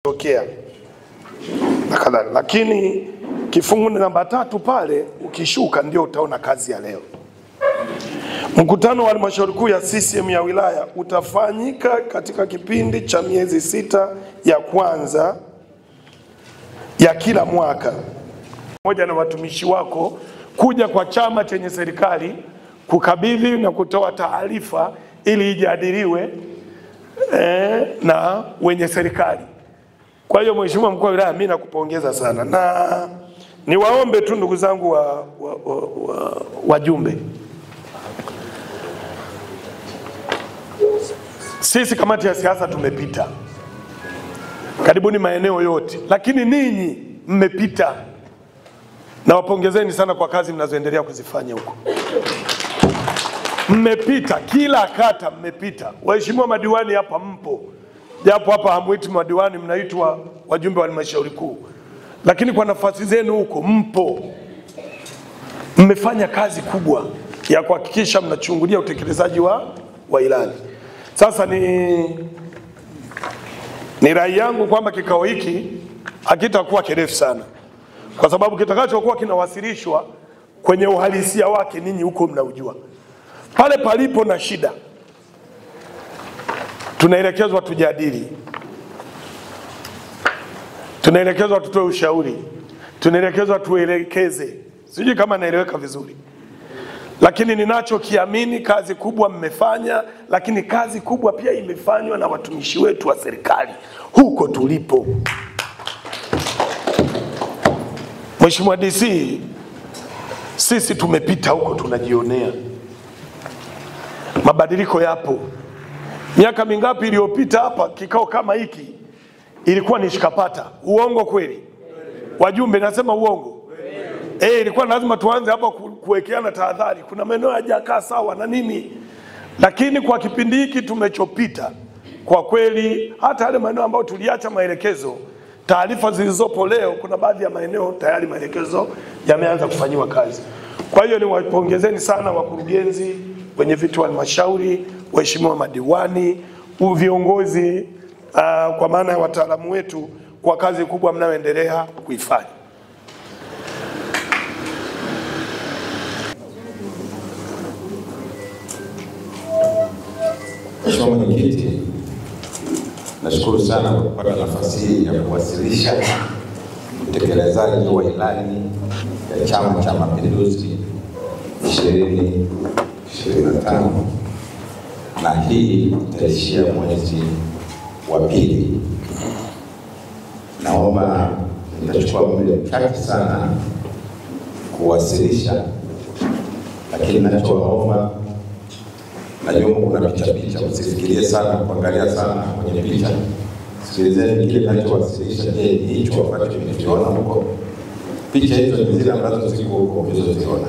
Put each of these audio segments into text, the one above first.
tokea na kadhalika. Lakini kifungu namba 3 pale ukishuka ndio utaona kazi ya leo. Mkutano wa halmashauri kuu ya CCM ya wilaya utafanyika katika kipindi cha miezi 6 ya kwanza ya kila mwaka. Pamoja na watumishi wako kuja kwa chama chenye serikali kukabidhi na kutoa taarifa ili ijadiliwe na wenye serikali. Kwa hiyo Mheshimiwa Mkuu wa Wilaya, mimi nakupongeza sana, na niwaombe tu ndugu zangu wajumbe, sisi kamati ya siasa tumepita karibuni maeneo yote, lakini ninyi mmepita, na wapongezeni sana kwa kazi mnazoendelea kuzifanya huko. Mmepita kila kata, mmepita. Waheshimiwa madiwani hapa mpo, japo hapa hamwiti madiwani, mnaitwa wajumbe wa halmashauri kuu, lakini kwa nafasi zenu huko mpo, mmefanya kazi kubwa ya kuhakikisha mnachungulia utekelezaji wa ilani. Sasa ni rai yangu kwamba kikao hiki hakitakuwa kirefu sana, kwa sababu kitakachokuwa kinawasilishwa kwenye uhalisia wake ninyi huko mnaujua. Pale palipo na shida tunaelekezwa tujadili, tunaelekezwa tutoe ushauri, tunaelekezwa tuelekeze. Sijui kama naeleweka vizuri, lakini ninachokiamini kazi kubwa mmefanya, lakini kazi kubwa pia imefanywa na watumishi wetu wa serikali huko tulipo. Mheshimiwa DC, sisi tumepita huko, tunajionea mabadiliko yapo. Miaka mingapi iliyopita hapa kikao kama hiki ilikuwa ni shikapata? Uongo kweli? Wajumbe, nasema uongo? Ilikuwa lazima tuanze hapa kuwekeana tahadhari, kuna maeneo hayajakaa sawa na nini. Lakini kwa kipindi hiki tumechopita, kwa kweli hata yale maeneo ambayo tuliacha maelekezo, taarifa zilizopo leo, kuna baadhi ya maeneo tayari maelekezo yameanza kufanyiwa kazi. Kwa hiyo niwapongezeni sana wakurugenzi, wenye viti wa halmashauri, waheshimiwa madiwani, viongozi, kwa maana ya wataalamu wetu, kwa kazi kubwa mnayoendelea kuifanya. Mheshimiwa Mwenyekiti, nashukuru sana kwa kupata nafasi hii ya kuwasilisha utekelezaji wa ilani ya Chama cha Mapinduzi 2025, na hii itaishia mwezi wa pili. Naomba nitachukua muda mchache sana kuwasilisha, lakini nachowaomba, najua kuna picha, usifikirie sana kuangalia sana kwenye picha. Sikilizeni kile ninachowasilisha. Je, ni hicho ambacho nimekiona huko? Picha hizo ni zile ambazo ziko huko mlizoziona.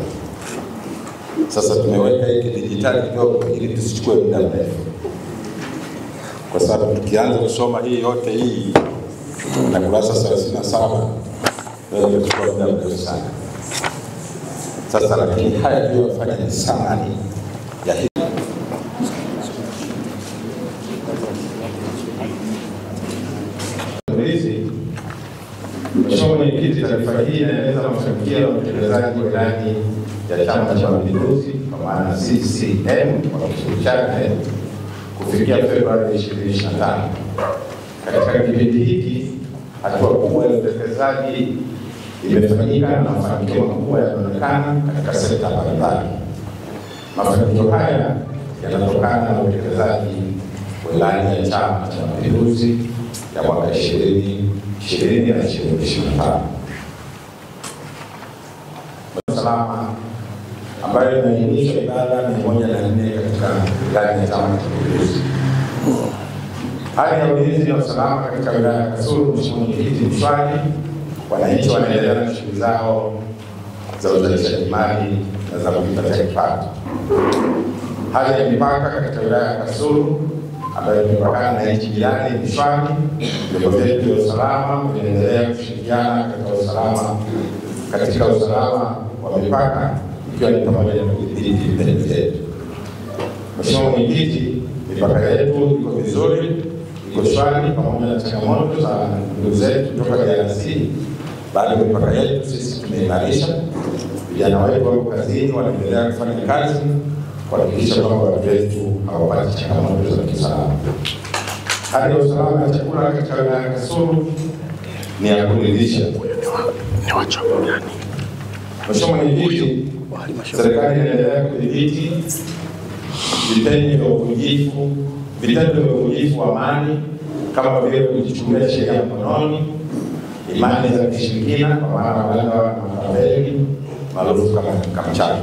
Sasa tumeweka hiki dijitali kidogo ili tusichukue muda mrefu, kwa sababu tukianza kusoma hii yote hii na kurasa 37 ndio tutachukua muda mrefu sana. Sasa lakini haya tuliyofanya ni samani ya hii. Mheshimiwa Mwenyekiti, taarifa hii inaeleza mafanikio ya utekelezaji wa ilani ya Chama cha Mapinduzi kwa maana CCM kwa kifupi chake kufikia Februari 2025. Katika kipindi hiki hatua kubwa ya utekelezaji imefanyika na mafanikio makubwa yanaonekana katika sekta mbalimbali. Mafanikio haya yanatokana na utekelezaji wa ilani ya Chama cha Mapinduzi ya mwaka 2020 na 2025. Usalama ambayo inaainisha ibada 104 katika ilani ya Chama cha Mapinduzi. Hali ya ulinzi na usalama katika wilaya ya Kasulu, Mheshimiwa Mwenyekiti, ni shwari. Wananchi wanaendelea na shughuli zao za uzalishaji mali na za kujipatia kipato. Hali ya mipaka katika wilaya ya Kasulu ambayo imepakana na nchi jirani ni shwari. Vyombo vyetu vya usalama vinaendelea kushirikiana katika usalama wa mipaka, ikiwa ni pamoja na kudhibiti vitendo vyetu. Mheshimiwa Mwenyekiti, mipaka yetu iko vizuri, iko shwari pamoja na changamoto za ndugu zetu kutoka DRC. Baada ya mipaka yetu sisi tumeimarisha, vijana wetu wako kazini, wanaendelea kufanya kazi kuhakikisha kwamba watu wetu hawapati changamoto za kiusalama. Hali ya usalama ya chakula katika wilaya ya Kasulu ni ya kuridhisha. Mheshimiwa Mwenyekiti, serikali inaendelea kudhibiti vitendo vya uvunjifu wa amani kama vile kujichukulia sheria mkononi, imani za kishirikina kwa maana waganga na matapeli maarufu kama kamchawi.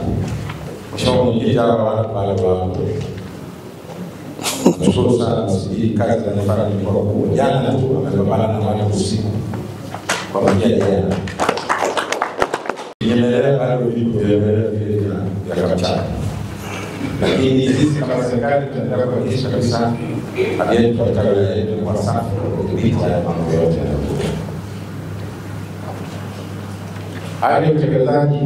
Mheshimiwa Mwenyekiti, nashukuru sana hii kazi zinafanya ni kwa kubwa. Jana tu amepambana na watu usiku kwa njia jana. Inaendelea bado vipo vya kamchawi. Lakini sisi kama serikali tunaendelea kuhakikisha kabisa hali yetu katika wilaya yetu ni kwa safi kudhibiti haya mambo yote. Hali ya utekelezaji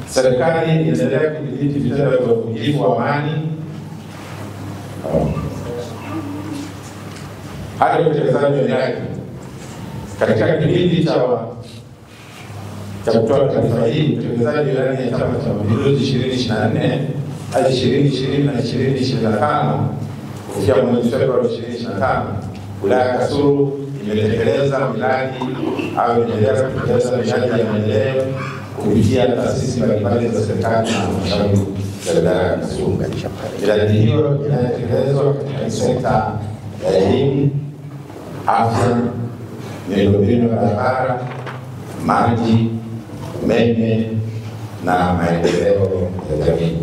serikali inaendelea kudhibiti vitendo vya uvunjifu wa amani. Hali ya utekelezaji wa miradi katika kipindi cha kutoa taarifa hii, utekelezaji wa ilani ya Chama cha Mapinduzi 2024 hadi 2020 na 2025 kufikia mwezi Februari 2025, wilaya ya Kasulu imetekeleza miradi au inaendelea kutekeleza miradi ya maendeleo kupitia taasisi mbalimbali za serikali na halmashauri za wilaya ya Kasulu. Miradi hiyo inatekelezwa katika sekta ya elimu, afya, miundombinu ya barabara, maji, umeme na maendeleo ya jamii.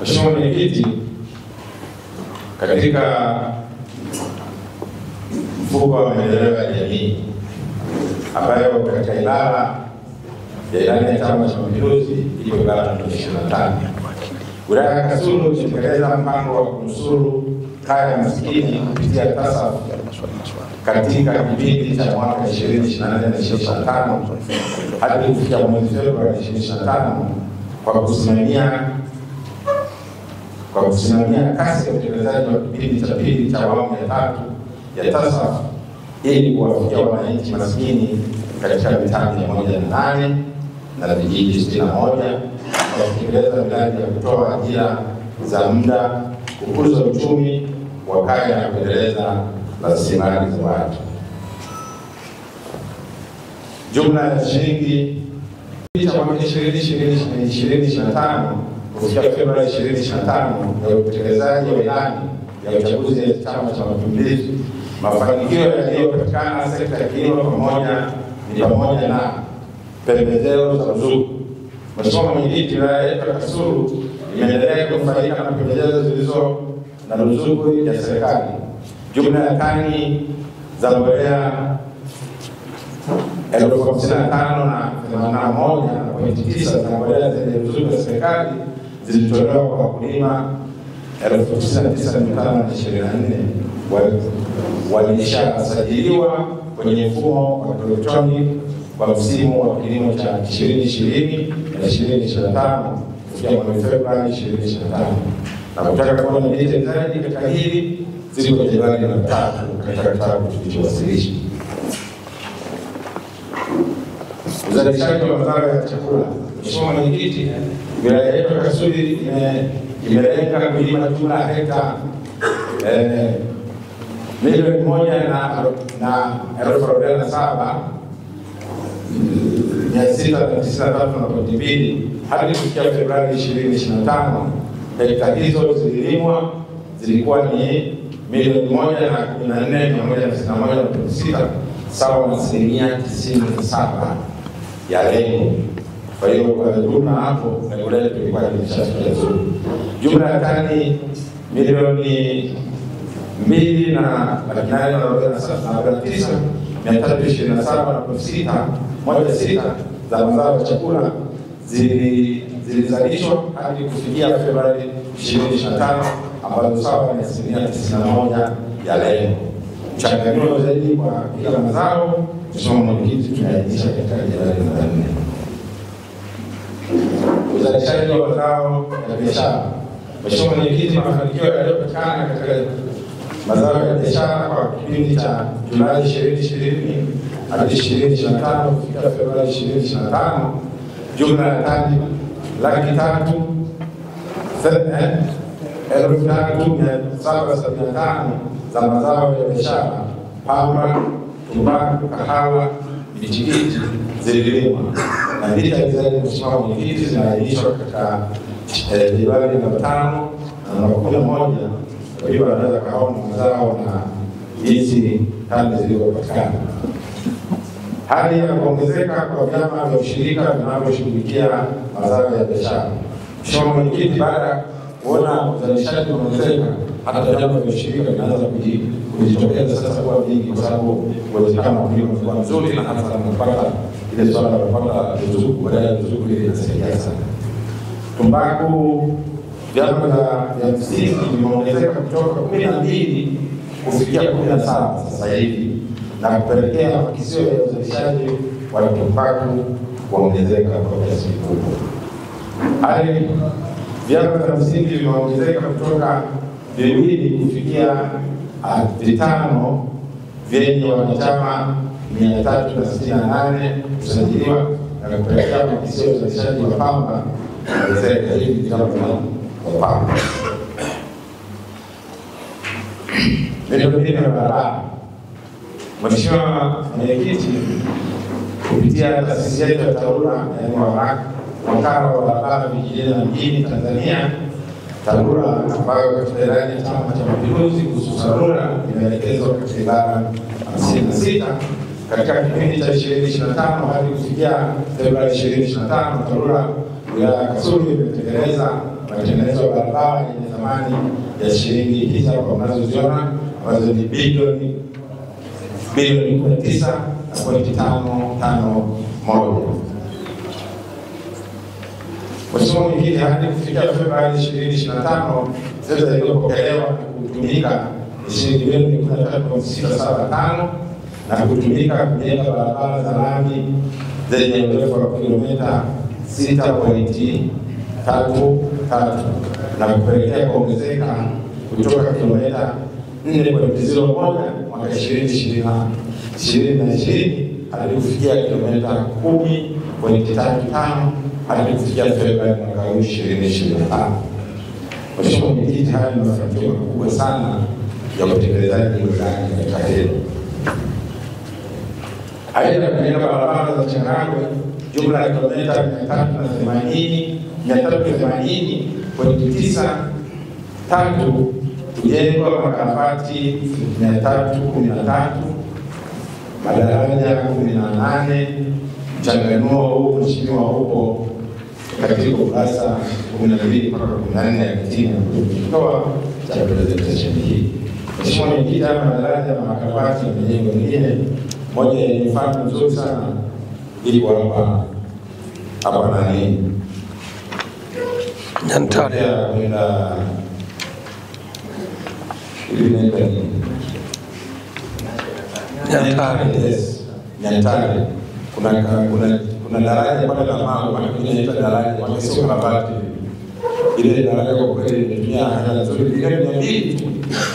Mheshimiwa Mwenyekiti, katika mfuko wa maendeleo ya jamii ambayo katika ibara ya ilani ya Chama cha Mapinduzi iko ibara namba 25, wilaya ya Kasulu itekeleza mpango wa kunusuru kaya maskini kupitia TASAF katika kipindi cha mwaka 2024 na 2025 hadi kufikia mwezi Februari 2025 kwa kusimamia kasi ya utekelezaji wa kipindi cha pili cha awamu ya 3 ya TASAF ili kuwafikia wananchi maskini katika mitaa 108 na vijiji 61 kwa kutekeleza miradi ya kutoa ajira za muda, kukuza uchumi wa kaya na kuendeleza rasilimali za watu. Jumla ya shilingi cha mwaka 2025 kufikia Februari 2025 ya utekelezaji wa ilani ya uchaguzi ya Chama cha Mapinduzi, mafanikio yaliyopatikana sekta ya kilimo pamoja na pembejeo za ruzuku. Mheshimiwa Mwenyekiti, wilaya yetu ya Kasulu imeendelea kunufaika na pembejeo zilizo na ruzuku ya serikali. Jumla ya tani za mbolea 55,081.9 za mbolea zenye ruzuku ya serikali zilitolewa kwa wakulima 99,524 walishasajiliwa kwenye mfumo wa elektroniki kwa msimu wa kilimo cha 2020 na 2025 kufikia mwezi Februari 2025. Na kutaka kuona details zaidi katika hili ziko jedwali la 3 katika kitabu tulichowasilisha. Uzalishaji wa mazao ya chakula. Mheshimiwa Mwenyekiti, wilaya yetu ya Kasulu imelenga kulima jumla hekta milioni 1,47,693.2 hadi kufikia Februari 2025. Hekta hizo zilikuwa ni milioni 1,14,191.6 sawa na 97% ya lengo. Kwa hiyo kwa jumla hapo lengo letu lilikuwa limeshafikia vizuri. Jumla ya tani milioni 2,327,327.6 za mazao ya chakula zilizalishwa hadi kufikia Februari 2025 ambazo sawa na 91% ya lengo. Changamoto zaidi kwa kila mazao, Mheshimiwa Mwenyekiti, tunaainisha katika jedwali namba 4. uzalishaji wa mazao ya biashara. Mheshimiwa Mwenyekiti, mafanikio yaliyopatikana katika mazao ya biashara kwa kipindi cha Julai 2020 hadi 2025 kufika Februari 2025, jumla ya tani 3,375 za mazao ya biashara, pamba, tumbaku, kahawa, mitikiti zililimwa, na lita zaidi Mheshimiwa Mwenyekiti zinaainishwa katika jedwali namba 5 na namba 11. Kwa hiyo wanaweza kaona mazao na hizi tani zilizopatikana. Hali ya kuongezeka kwa vyama vya ushirika vinavyoshughulikia mazao ya biashara. Mheshimiwa Mwenyekiti, baada ya kuona uzalishaji unaongezeka, hata vyama vya ushirika vinaanza kujitokeza sasa kuwa vingi, kwa sababu uwezekano wa kulima umekuwa mzuri, na hasa tunapata ile swala la kupata ruzuku, badala ya ruzuku ile inasaidia sana. Tumbaku, vyama vya msingi vimeongezeka kutoka 12 kufikia 17 sasa hivi, na kupelekea makisio ya uzalishaji wa tumbaku kuongezeka kwa kiasi kikubwa. Hali vyama vya msingi vimeongezeka kutoka 2 kufikia 5 vyenye wanachama 368 kusajiliwa, na kupelekea makisio ya uzalishaji wa pamba kuongezeka hivi kama pamba. Miundombinu ya barabara. Mheshimiwa Mwenyekiti, kupitia taasisi yetu ya TARURA, yaani wakala wa barabara vijijini na mjini Tanzania, TARURA, ambayo katika ilani ya Chama cha Mapinduzi kuhusu TARURA imeelekezwa katika ibara 56, katika kipindi cha 2025 hadi kufikia Februari 2025, TARURA wilaya ya Kasulu imetekeleza matengenezo ya barabara yenye thamani ya shilingi hizi hapa mnazoziona, ambazo ni bilioni 19.551. Mheshimiwa Mwenyekiti, hadi kufikia Februari 2025, fedha iliyopokelewa kutumika shilingi bilioni 13.675 na kutumika kujenga barabara za lami zenye urefu wa kilomita 6.33 na kupelekea kuongezeka kutoka kilomita 4.01 mwaka 2020 hadi kufikia kilomita 10.35 hadi kufikia Februari mwaka 2025. Mheshimiwa Mwenyekiti, haya ni mafanikio makubwa sana ya utekelezaji wa ilani katika hilo. Aidha, kujenga barabara za changarawe jumla ya kilomita 380.93 kujengwa makarabati 313, madaraja 18. Mchanganuo huu Mheshimiwa huko katika ukurasa 12 mpaka 14 ya kitiba kutoa cha presentation hii. Mheshimiwa Mwenyekiti, madaraja na makarabati yamejengwa mengine, moja ya mfano mzuri sana iko hapa nani Nyantare kwenda Nyantare. Kuna daraja pale la mawe, maana inaitwa daraja kwa sio karabati. Ile daraja kwa kweli imetumia hela nzuri bilioni 200,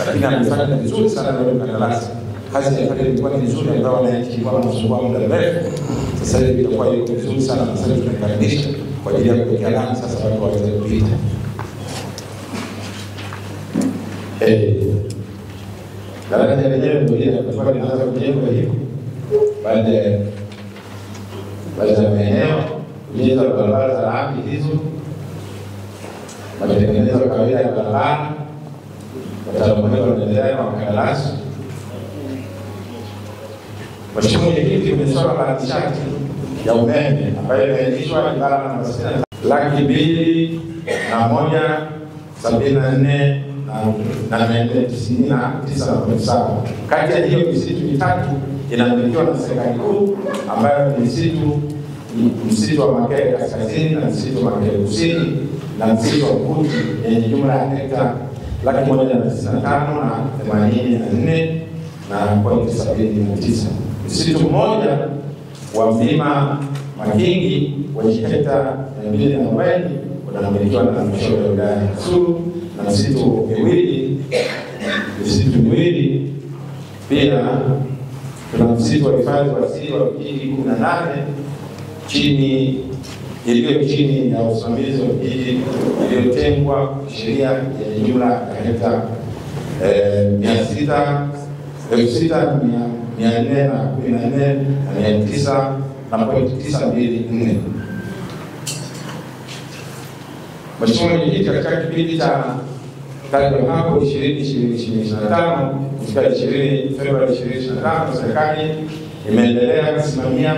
lakini amefanya vizuri sana leo kandarasi. Kazi ya pale ilikuwa ni nzuri, ambayo wananchi kwa msukumo muda mrefu. Sasa hivi itakuwa iko vizuri sana, na sasa tunakaribisha kwa ajili ya kuweka lami, sasa watu waweze kupita. Daraja lenyewe ndio litakuwa linaanza kujengwa hivi baada ya maeneo kujenga barabara za lami hizo, matengenezo ya kawaida ya barabara, wataalamu wanaendelea na wakandarasi. Mheshimiwa Mwenyekiti, umesoma la nishati ya umeme ambayo imeainishwa ibara namba 6,174,499.7. Kati ya hiyo misitu mitatu inamilikiwa na serikali kuu, ambayo ni msitu wa Makere kaskazini na msitu wa Makere kusini na msitu wa Mkuti yenye jumla ya hekta 195,084.79. Msitu mmoja wa Mlima Makingi wenye hekta 240 unamilikiwa na halmashauri ya wilaya ya Kasulu, na misitu miwili pia tuna msitu wa hifadhi wa asili wa vijiji 18 iliyo chini ya usimamizi wa vijiji iliyotengwa sheria yenye jumla ya hekta 6,414,924. Mheshimiwa Mwenyekiti, katika kipindi cha tangu hapo 2025 kufika Februari 2025, serikali imeendelea kusimamia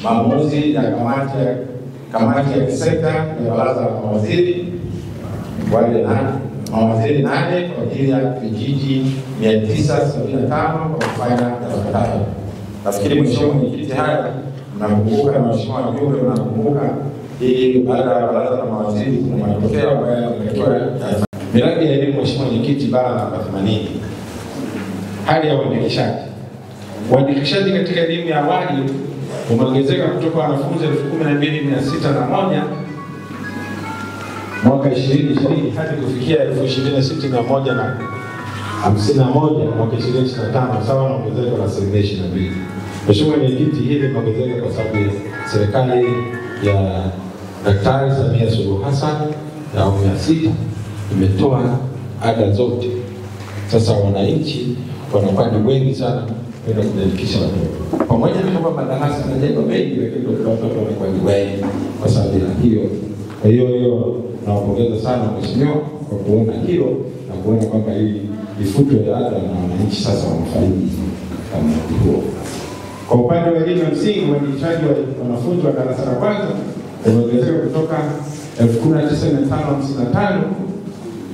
maamuzi ya kamati ya kisekta ya baraza la mawaziri mawaziri 8 kwa ajili ya vijiji 975 kwa kufanya yafuatayo. Nafikiri Mheshimiwa Mwenyekiti, haya mnakumbuka na Mheshimiwa wajumbe mnakumbuka, ili baada ya baraza la mawaziri kuna matokeo ambayo yametolewa. Miradi ya elimu, Mheshimiwa Mwenyekiti, bara namba 80. Hali ya uandikishaji. Uandikishaji katika elimu ya awali umeongezeka kutoka wanafunzi 12,601 mwaka 2020 hadi kufikia 26,151 mwaka 2025, sawa na ongezeko la 22%. Mheshimiwa Mwenyekiti, hili limeongezeka kwa sababu serikali ya Daktari Samia Suluhu Hassan ya awamu ya 6 imetoa ada zote. Sasa wananchi wanakuwa ni wengi sana kwenda kuandikisha watoto. Pamoja na kwamba madarasa yanajengwa mengi, lakini watoto wanakuwa ni wengi kwa sababu ya hiyo. Kwa hiyo nawapongeza sana Mheshimiwa kwa kuona hilo na kuona kwamba hii ifutwe ada na wananchi sasa wanafaidi kama huo. Kwa upande wa elimu ya msingi, uandikishaji wa wanafunzi wa darasa la kwanza umeongezeka kutoka 19,555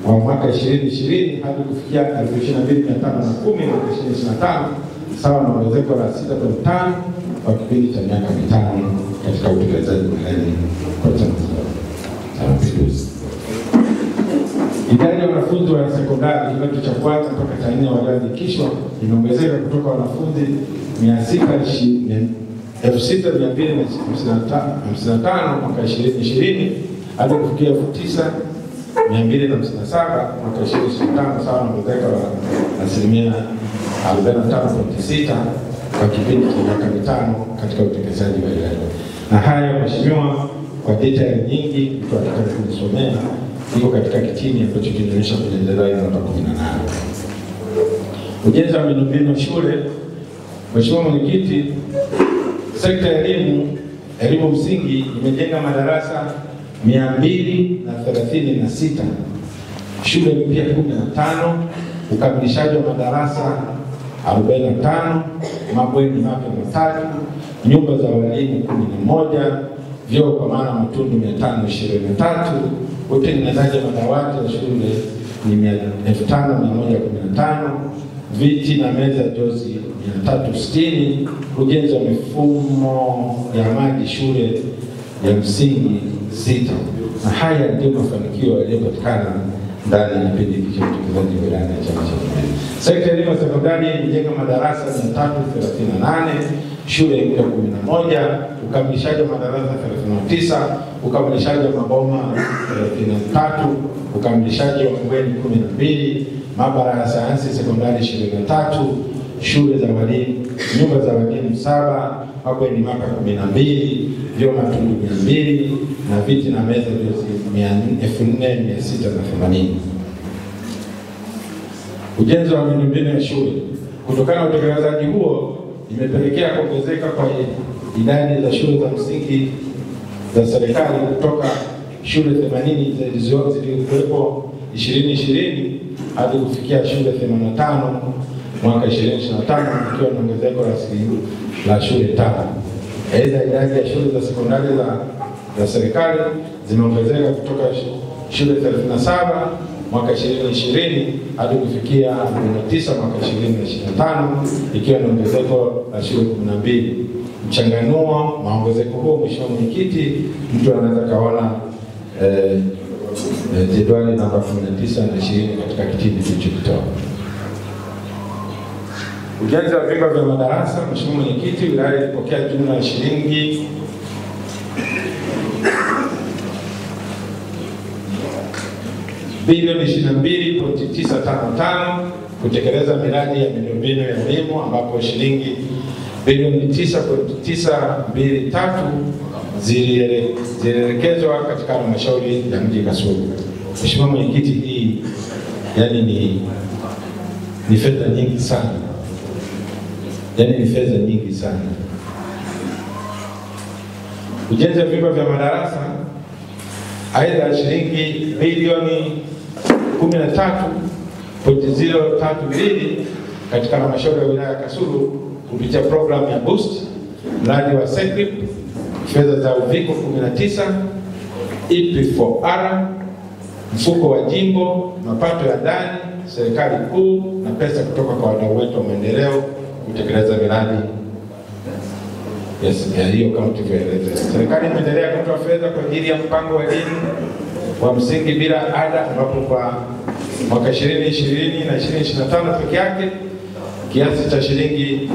kwa mwaka 2020 hadi kufikia 22,510 mwaka 2025, sawa na ongezeko la 6.5 kwa kipindi cha miaka 5 katika utekelezaji wa elimu kwa Chama cha Mapinduzi. Idadi ya wanafunzi wa sekondari kidato cha kwanza mpaka cha 4 walioandikishwa imeongezeka kutoka wanafunzi 6,255 mwaka 2020 hadi kufikia 9,257 mwaka 2025, sawa na ongezeko la 45.6 kwa kipindi cha miaka 5 katika utekelezaji wa ilani. Na haya Mheshimiwa, kwa detail nyingi mtu atakayetaka kujisomea iko katika kitini ambacho kinaonyesha kuendelea hizo namba 18. Ujenzi wa miundombinu shule. Mheshimiwa Mwenyekiti, sekta ya elimu msingi imejenga madarasa 236, shule mpya 15, ukamilishaji wa madarasa 45, mabweni mapya 3, nyumba za walimu 11, vyoo kwa maana matundu 523, utengenezaji wa madawati ya shule ni 5,115, viti na meza jozi 360, ujenzi wa mifumo ya maji shule ya msingi 6. Na haya ndio mafanikio yaliyopatikana ndani ya kipindi hiki cha utekelezaji wa ilani ya Chama cha Mapinduzi. Sekta ya elimu ya sekondari imejenga madarasa 338, shule mpya 11, ukamilishaji wa madarasa 39, ukamilishaji wa maboma 33, ukamilishaji wa mabweni 12, maabara ya sayansi sekondari 23, shule za walimu, nyumba za walimu 7, mabweni mapya 12, vyoo matundu 200 na viti na meza jozi 4,680. Ujenzi wa miundombinu ya shule. Kutokana na utekelezaji huo, imepelekea kuongezeka kwa idadi za shule za msingi za serikali kutoka shule 80 zilizokuwepo 2020 hadi kufikia shule 85 mwaka 2025, ikiwa na ongezeko la shule 5. Aidha, idadi ya shule za sekondari za serikali zimeongezeka kutoka shule 37 mwaka 2020 hadi kufikia 9 mwaka 2025, ikiwa na ongezeko la shule 12. Mchanganuo maongezeko huo, Mheshimiwa Mwenyekiti, mtu anaweza kaona jedwali namba 19 na 20 katika kipindi kilichopita. Ujenzi wa vyumba vya madarasa. Mheshimiwa Mwenyekiti, wilaya ilipokea jumla ya shilingi bilioni 22.955 kutekeleza miradi ya miundombinu ya elimu ambapo shilingi bilioni 9.923 zilielekezwa katika halmashauri ya mji Kasulu. Mheshimiwa Mwenyekiti, hii yani ni fedha nyingi sana. Yani ni fedha nyingi sana. Ujenzi wa vyumba vya madarasa aidha shilingi bilioni 13.032 katika halmashauri ya wilaya ya Kasulu kupitia programu ya Boost, mradi wa SEQUIP, fedha za uviko 19, EP4R, mfuko wa jimbo, mapato ya ndani, serikali kuu na pesa kutoka kwa wadau wetu wa maendeleo kutekeleza miradi ya hiyo kama tulivyoeleza. Serikali imeendelea kutoa fedha kwa ajili ya mpango wa elimu wa msingi bila ada ambapo kwa mwaka 2020 na 2025 peke yake kiasi cha shilingi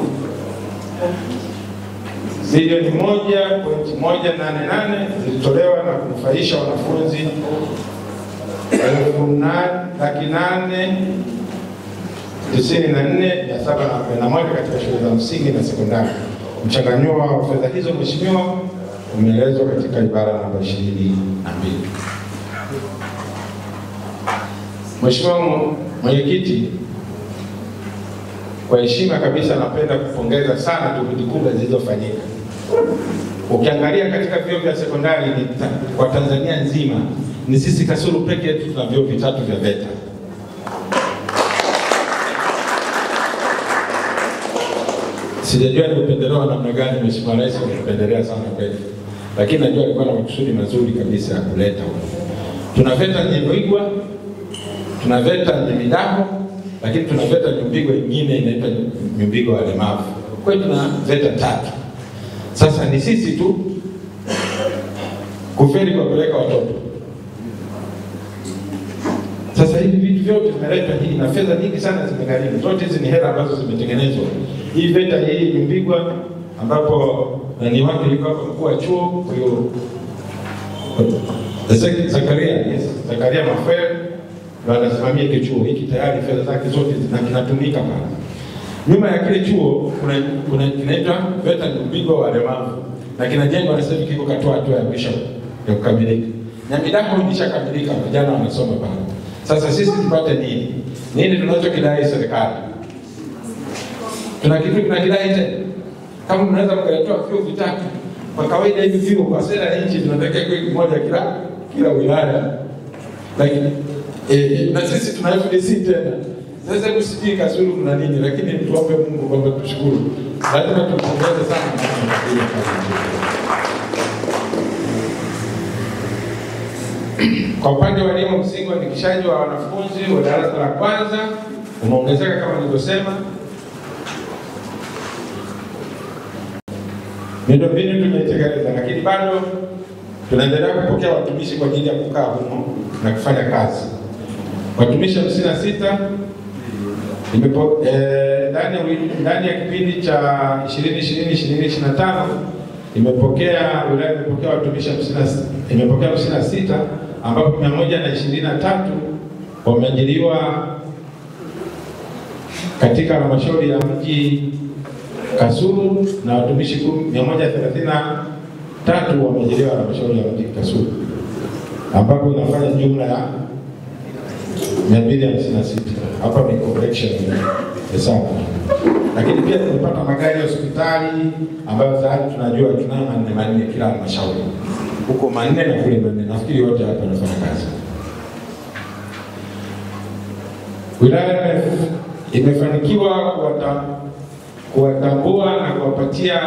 bilioni 1.188 zilitolewa na kunufaisha wanafunzi 894,741 katika shule za msingi na sekondari. Mchanganuo wa fedha hizo Mheshimiwa umeelezwa katika ibara namba 22. Mheshimiwa Mwenyekiti, kwa heshima kabisa napenda kupongeza sana juhudi kubwa zilizofanyika. Ukiangalia katika vyuo vya sekondari kwa Tanzania nzima, ni sisi Kasulu pekee yetu tuna vyuo vitatu vya VETA. Sijajua ni upendeleo namna gani Mheshimiwa Rais amependelea sana kwetu. Lakini najua alikuwa na makusudi mazuri kabisa ya kuleta huko. Tuna VETA Nyemwigwa, tuna VETA Nyamidaho, lakini tuna VETA Nyumbigo nyingine inaitwa Nyumbigo walemavu. Kwa hiyo tuna VETA 3. Sasa ni sisi tu kufeli kupeleka watoto. Sasa hivi vitu vyote vimeletwa hii na fedha nyingi sana zimegharimu. Zote hizi ni hela ambazo zimetengenezwa. Hii VETA hii Nyumbigwa ambapo ni wake yuko hapa mkuu wa chuo, huyo Zakaria Mafer ndio anasimamia kile chuo hiki, tayari fedha zake zote zinatumika pale. Nyuma ya kile chuo kuna kinaitwa VETA Nyumbigo walemavu na kinajengwa na sasa kiko katua hatua ya mwisho ya kukamilika. Nyamidaho imeshakamilika, vijana wanasoma pale. Sasa sisi tupate nini? Nini tunachokidai serikali? Tuna kitu tunakidai tena. Kama mnaweza mkaletoa vyuo vitatu, kwa kawaida hivi vyuo kwa sera ya nchi tunataka kwa kimoja kila wilaya. Lakini na sisi tuna FDC tena. Sasa kusijui Kasulu kuna nini, lakini tuombe Mungu kwamba tushukuru. Lazima tupongeze sana kwa hiyo kazi. Kwa upande wa elimu msingi, uandikishaji wa wanafunzi wa darasa la kwanza umeongezeka kama nilivyosema. Miundombinu tumeitekeleza, lakini bado tunaendelea kupokea watumishi kwa ajili ya kukaa humo na kufanya kazi. Watumishi 56 ndani ya kipindi cha 2020-2025 wilaya imepokea watumishi 56 ambapo 123 wameajiriwa katika halmashauri ya mji Kasulu na watumishi 133 wameajiriwa halmashauri ya mji Kasulu, ambapo inafanya jumla ya 256. Hapa ni correction hesabu. Lakini pia tumepata magari ya hospitali ambayo tayari tunajua tunayo manne kila halmashauri. Huko manne na kule manne. Nafikiri wote hapa wanafanya kazi. Wilaya imefanikiwa kuwatambua na kuwapatia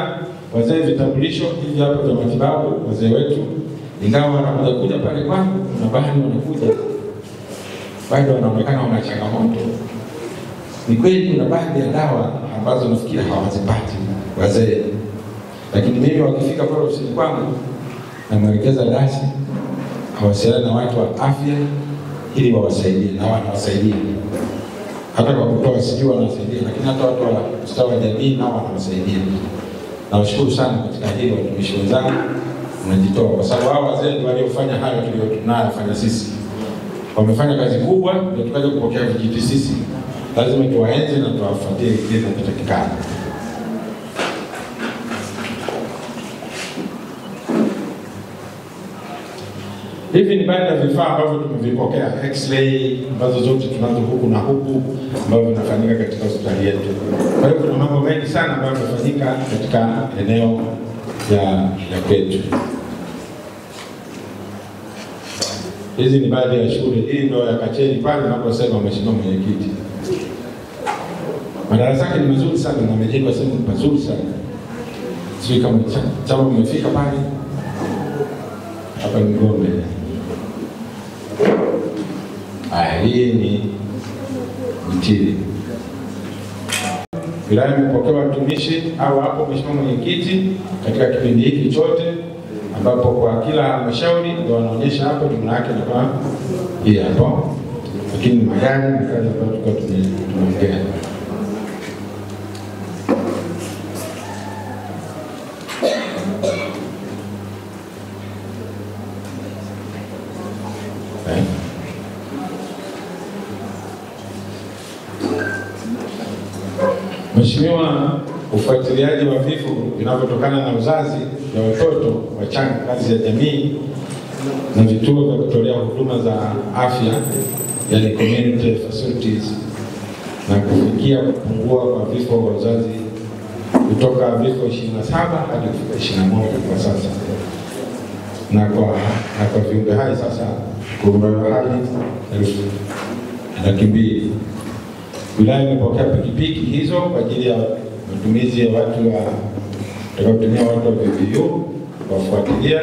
wazee vitambulisho hivi hapa vya matibabu wazee wetu. Ingawa wanakuja pale kwangu na baadhi wanakuja bado wanaonekana wana changamoto. Ni kweli kuna baadhi ya dawa ambazo nafikiri hawazipati wazee. Lakini mimi wakifika pale ofisini kwangu na mwelekeza dasi hawasiliana na watu wa afya ili wawasaidie na wanawasaidia. Hata kwa kutoa sijui wanawasaidia, lakini hata watu wa ustawi wa jamii nao wanawasaidia. Nawashukuru sana katika hili watumishi wenzangu mnajitoa kwa sababu hao wazee ndio waliofanya hayo tuliyofanya sisi. wamefanya kazi kubwa, ndio tukaja kupokea vijiti sisi. Lazima tuwaenze na tuwafuatie kile kinachotakikana. Hivi ni baadhi ya vifaa ambavyo tumevipokea, X-ray ambazo zote tunazo huku na huku ambavyo vinafanyika katika hospitali yetu. Kwa hiyo kuna mambo mengi sana ambayo yanafanyika katika eneo ya kwetu. Hizi ni baadhi ya shule. Hii ndio ya Kacheli pale naposema mheshimiwa mwenyekiti. Madarasa yake ni mazuri sana na yamejengwa sehemu nzuri sana. Sio kama chama mmefika pale. Hapa ni Ngome. Hii ni Mtili. Wilaya imepokea watumishi au hapo mheshimiwa mwenyekiti katika kipindi hiki chote, ambapo kwa kila halmashauri ndio wanaonyesha hapo jumla yake ni kwa hii hapo. Lakini magari ni kazi ambayo tulikuwa tumeongea. Mheshimiwa, ufuatiliaji wa vifo vinavyotokana na uzazi ya watoto wachanga ngazi ya jamii na vituo vya kutolea huduma za afya, yani community facilities, na kufikia kupungua kwa vifo vya uzazi kutoka vifo 27 hadi 21 kwa sasa, na kwa viumbe hai sasa viumbe hai 200,000. Wilaya imepokea pikipiki hizo kwa ajili ya matumizi ya watu wa VVU kufuatilia.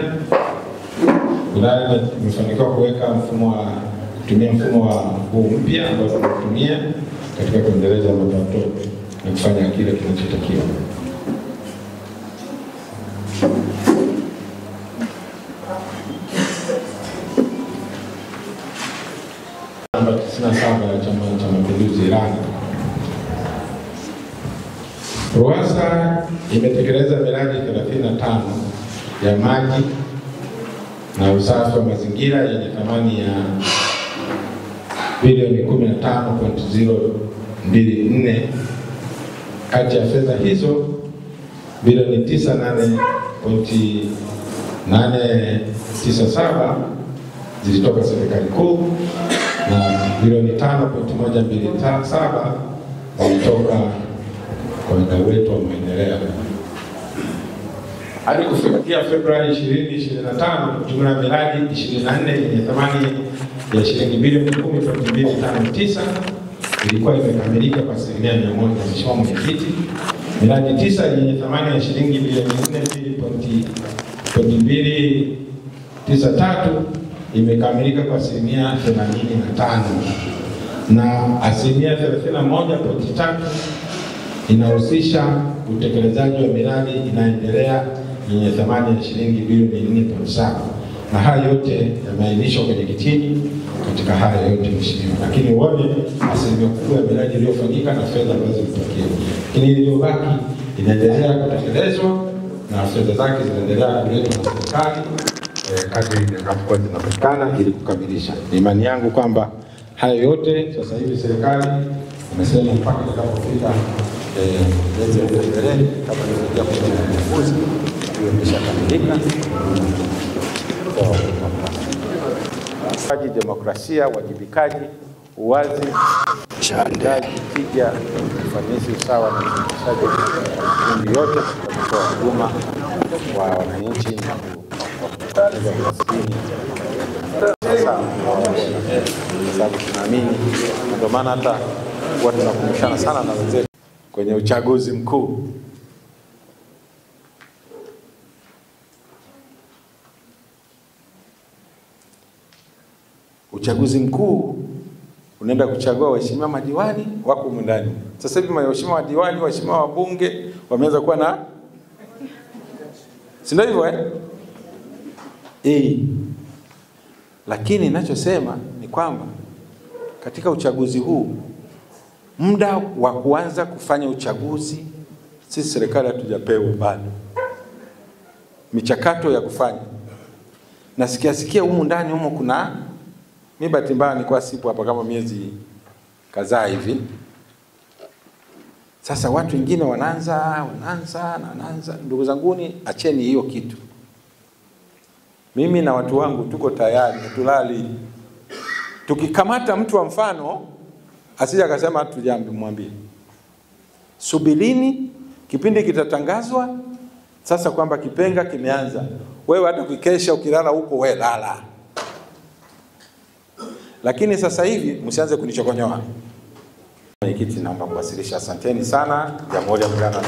Wilaya imefanikiwa kuweka kutumia mfumo wa huu mpya ambao tunatumia katika kuendeleza mapato na kufanya kile kinachotakiwa. Namba 97 ya Chama cha Mapinduzi Ilani. RUWASA imetekeleza miradi 35 ya maji na usafi wa mazingira yenye thamani ya bilioni 15.024. Kati ya fedha hizo bilioni 98.897 zilitoka serikali kuu na bilioni 5.127 zilitoka kwa wadau wetu wa maendeleo. Hadi kufikia Februari 2025, jumla ya miradi 24 yenye thamani ya shilingi bilioni 10.259 ilikuwa imekamilika kwa 100%. Mheshimiwa Mwenyekiti, miradi 9 yenye thamani ya shilingi bilioni 4.293 imekamilika kwa 85%, na 31.3 inahusisha utekelezaji wa miradi inaendelea yenye thamani ya shilingi bilioni 4.7, na haya yote yameainishwa kwenye kitini katika haya yote mheshimiwa. Lakini uone asilimia kubwa ya miradi iliyofanyika na fedha ambazo zilitokea, lakini iliyobaki inaendelea kutekelezwa na fedha zake zinaendelea kuletwa na serikali kadri zinapokuwa zinapatikana ili kukamilisha. Ni imani yangu kwamba haya yote sasa hivi serikali imesema mpaka itakapofika mwezi wa mbeleni kama inaingia kwenye uchaguzi hiyo imeshakamilika. Kwa demokrasia, wajibikaji, uwazi, ushindani, tija, ufanisi, usawa na ushirikishaji kundi yote kwa huduma kwa wananchi na kupunguza umaskini. Sasa sababu tunaamini, ndio maana hata huwa tunakumbushana sana na wenzetu kwenye uchaguzi mkuu. Uchaguzi mkuu unaenda kuchagua waheshimiwa madiwani wako ndani. Sasa hivi waheshimiwa madiwani, waheshimiwa wabunge wameanza kuwa na, si ndio hivyo Lakini ninachosema ni kwamba katika uchaguzi huu, muda wa kuanza kufanya uchaguzi sisi serikali hatujapewa bado michakato ya kufanya. Nasikia humu ndani humo kuna Mimi bahati mbaya nilikuwa sipo hapa kama miezi kadhaa hivi. Sasa watu wengine wanaanza. Ndugu zanguni, acheni hiyo kitu. Mimi na watu wangu tuko tayari, tulali. Tukikamata mtu wa mfano, asije akasema tujambi, mwambie. Subirini, kipindi kitatangazwa sasa kwamba kipenga kimeanza. Wewe hata ukikesha ukilala huko wewe lala. Lakini sasa hivi msianze kunichokonyoa. Mwenyekiti, naomba kuwasilisha. Asanteni sana. Jamhuri ya Muungano.